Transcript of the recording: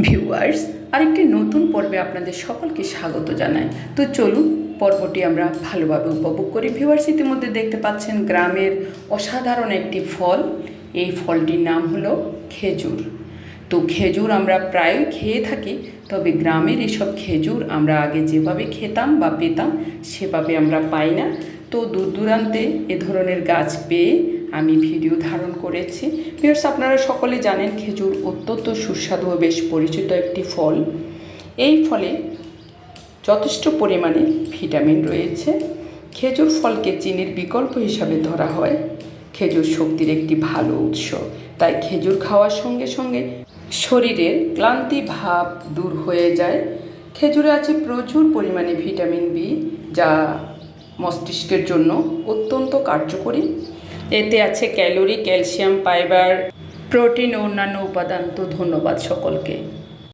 Viewers, আরেকটি নতুন পর্বে আপনাদের সকলকে স্বাগত জানাই। তো চলুন পর্বটি আমরা ভালোভাবে উপভোগ করি। ভিউয়ার্স, ইতিমধ্যে দেখতে পাচ্ছেন গ্রামের অসাধারণ একটি ফল। এই ফলটির নাম হলো খেজুর। তো খেজুর আমরা প্রায় খেয়ে থাকি, তবে গ্রামের এসব খেজুর আমরা আগে যেভাবে খেতাম বা পেতাম সেভাবে আমরা পাই না। তো দূর দূরান্তে এ ধরনের গাছ পেয়ে আমি ভিডিও ধারণ করেছি। ভিউয়ার্স, আপনারা সকলে জানেন খেজুর অত্যন্ত সুস্বাদু ও বেশ পরিচিত একটি ফল। এই ফলে যথেষ্ট পরিমাণে ভিটামিন রয়েছে। খেজুর ফলকে চিনির বিকল্প হিসাবে ধরা হয়। খেজুর শক্তির একটি ভালো উৎস, তাই খেজুর খাওয়ার সঙ্গে সঙ্গে শরীরের ক্লান্তি ভাব দূর হয়ে যায়। খেজুরে আছে প্রচুর পরিমাণে ভিটামিন বি, যা মস্তিষ্কের জন্য অত্যন্ত কার্যকরী। এতে আছে ক্যালোরি, ক্যালসিয়াম, ফাইবার, প্রোটিন ও অন্যান্য উপাদান। তো ধন্যবাদ সকলকে।